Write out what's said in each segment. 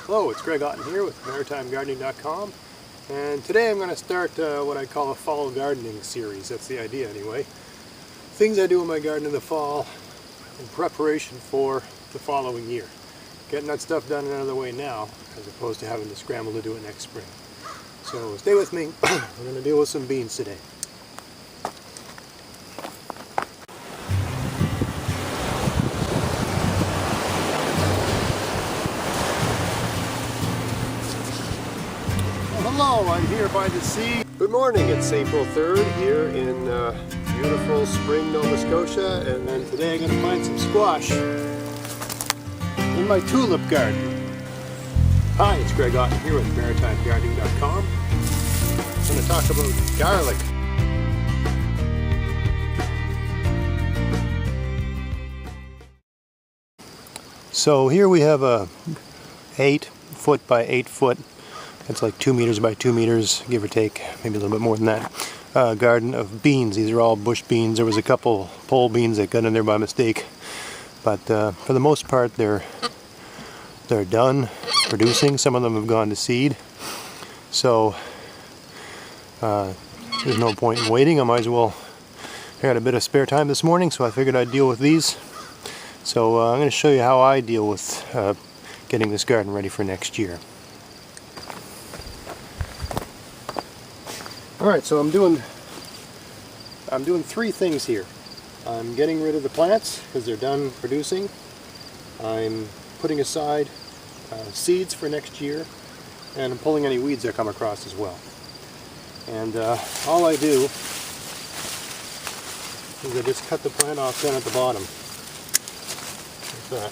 Hello, it's Greg Otten here with MaritimeGardening.com, and today I'm going to start what I call a fall gardening series. That's the idea anyway. Things I do in my garden in the fall in preparation for the following year. Getting that stuff done and out of the way now as opposed to having to scramble to do it next spring. So stay with me. We're going to deal with some beans today. Hello, I'm here by the sea. Good morning, it's April 3rd here in beautiful spring Nova Scotia, and then today I'm going to plant some squash in my tulip garden. Hi, it's Greg Otten here with MaritimeGardening.com. I'm going to talk about garlic. So here we have a 8 foot by 8 foot, it's like 2 meters by 2 meters, give or take, maybe a little bit more than that, garden of beans. These are all bush beans. There was a couple pole beans that got in there by mistake, but for the most part they're done producing. Some of them have gone to seed, so there's no point in waiting. I might as well. I had a bit of spare time this morning, so I figured I'd deal with these. So I'm going to show you how I deal with getting this garden ready for next year. Alright, so I'm doing 3 things here. I'm getting rid of the plants because they're done producing. I'm putting aside seeds for next year, and I'm pulling any weeds that come across as well. And all I do is I just cut the plant off down at the bottom. Like that.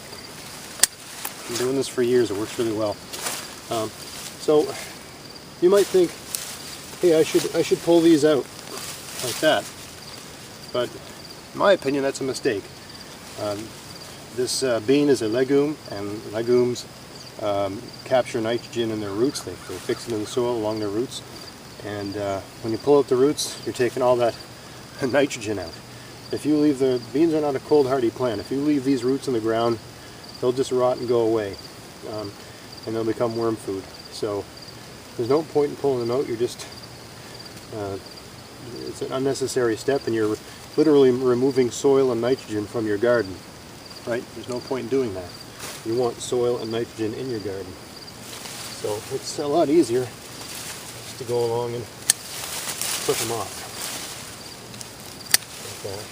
I've been doing this for years, it works really well. So you might think, hey, I should pull these out like that, but in my opinion that's a mistake. This bean is a legume, and legumes capture nitrogen in their roots. They fix it in the soil along their roots, and when you pull out the roots, you're taking all that nitrogen out. If you leave beans are not a cold hardy plant. If you leave these roots in the ground, they'll just rot and go away, and they'll become worm food. So there's no point in pulling them out. You're just it's an unnecessary step, and you're literally removing soil and nitrogen from your garden, right? There's no point in doing that. You want soil and nitrogen in your garden. So it's a lot easier just to go along and clip them off. Like that.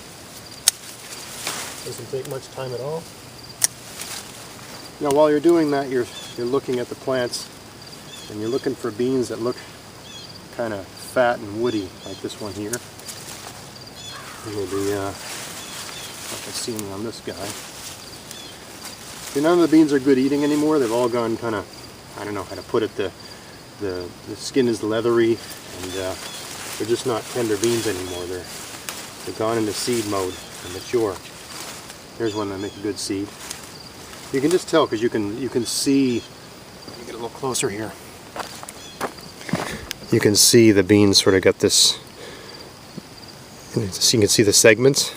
Doesn't take much time at all. Now while you're doing that, you're looking at the plants, and you're looking for beans that look kind of fat and woody, like this one here. Maybe like I've seen on this guy. See, none of the beans are good eating anymore. They've all gone kind of, I don't know how to put it, the skin is leathery, and they're just not tender beans anymore. They've gone into seed mode and mature. Here's one that make a good seed. You can just tell because you can see. Let me get a little closer here. You can see the beans sort of got this, you can see the segments.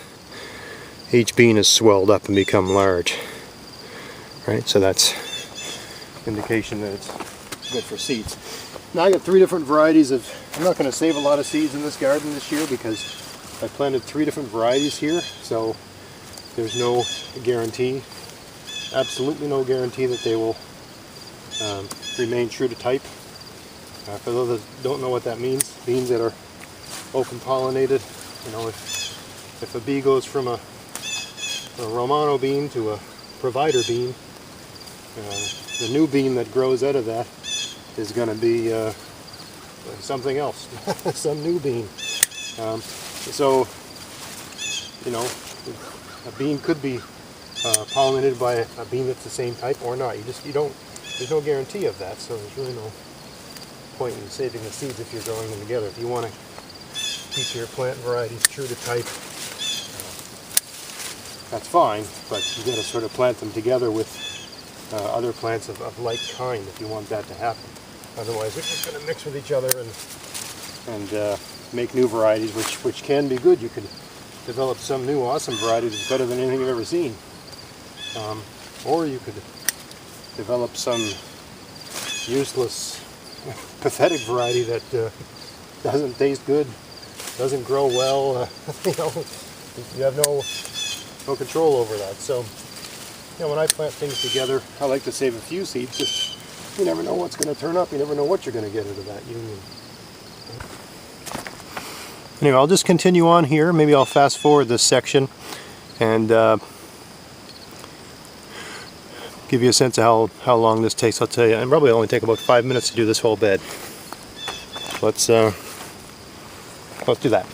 Each bean is swelled up and become large. Right, so that's indication that it's good for seeds. Now I got 3 different varieties of, I'm not going to save a lot of seeds in this garden this year because I planted 3 different varieties here, so there's no guarantee, absolutely no guarantee that they will remain true to type. For those that don't know what that means, beans that are open pollinated, you know, if a bee goes from a Romano bean to a provider bean, the new bean that grows out of that is going to be something else, some new bean. So, you know, a bean could be pollinated by a bean that's the same type or not. There's no guarantee of that, so there's really no point in saving the seeds if you're growing them together. If you want to keep your plant varieties true to type, that's fine, but you got to sort of plant them together with other plants of like kind if you want that to happen. Otherwise, they're just going to mix with each other and make new varieties, which can be good. You could develop some new awesome variety that's better than anything you've ever seen. Or you could develop some useless, pathetic variety that doesn't taste good, doesn't grow well. You know, you have no control over that. So, you know, when I plant things together, I like to save a few seeds. Just, you never know what's going to turn up. You never know what you're going to get out of that union. Anyway, I'll just continue on here. Maybe I'll fast forward this section and give you a sense of how long this takes. I'll tell you, and probably only take about 5 minutes to do this whole bed. Let's do that.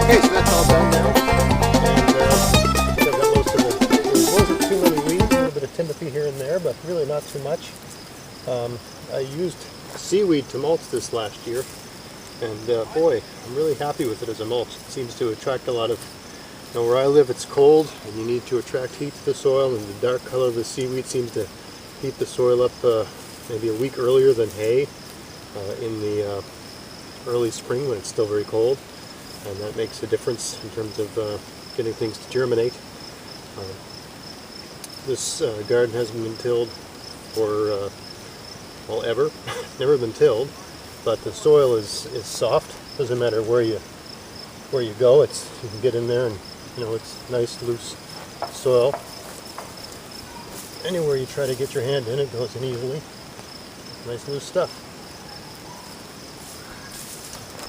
Okay, so that's all done now, and I've got most of it. There wasn't too many weeds, a little bit of timothy here and there, but really not too much. I used seaweed to mulch this last year, and boy, I'm really happy with it as a mulch. It seems to attract a lot of, you know, where I live it's cold, and you need to attract heat to the soil, and the dark color of the seaweed seems to heat the soil up maybe a week earlier than hay in the early spring when it's still very cold. And that makes a difference in terms of getting things to germinate. This garden hasn't been tilled for, well, ever. Never been tilled, but the soil is soft. Doesn't matter where you go. You can get in there, and you know it's nice loose soil. Anywhere you try to get your hand in, it goes in easily. Nice loose stuff.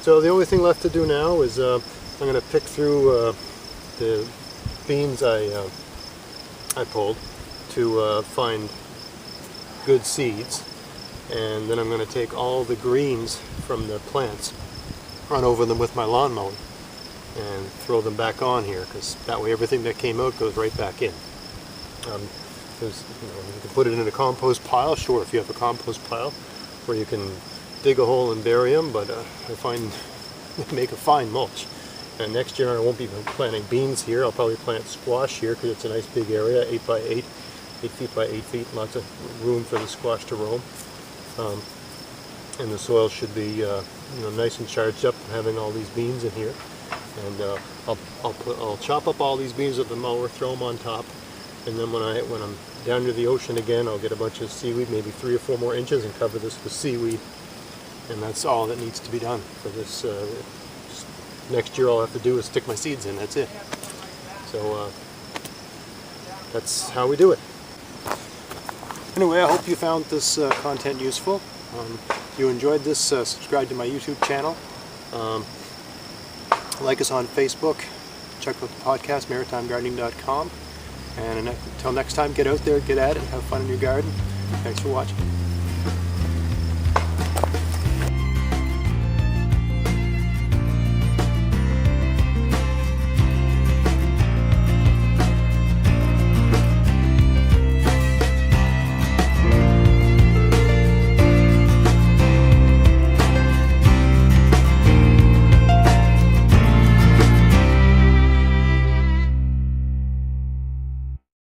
So the only thing left to do now is I'm going to pick through the beans I pulled to find good seeds, and then I'm going to take all the greens from the plants, run over them with my lawnmower, and throw them back on here, because that way everything that came out goes right back in. You can put it in a compost pile, sure, if you have a compost pile, where you can dig a hole and bury them, but I find they make a fine mulch. And next year I won't be planting beans here. I'll probably plant squash here because it's a nice big area, 8 by 8, 8 feet by 8 feet, lots of room for the squash to roam. And the soil should be nice and charged up, having all these beans in here. And I'll chop up all these beans with the mower, throw them on top, and then when I'm down near the ocean again, I'll get a bunch of seaweed, maybe 3 or 4 more inches, and cover this with seaweed. And that's all that needs to be done for this. Next year all I have to do is stick my seeds in, that's it. So that's how we do it. Anyway, I hope you found this content useful. If you enjoyed this, subscribe to my YouTube channel. Like us on Facebook. Check out the podcast, maritimegardening.com. And until next time, get out there, get at it, have fun in your garden. Thanks for watching.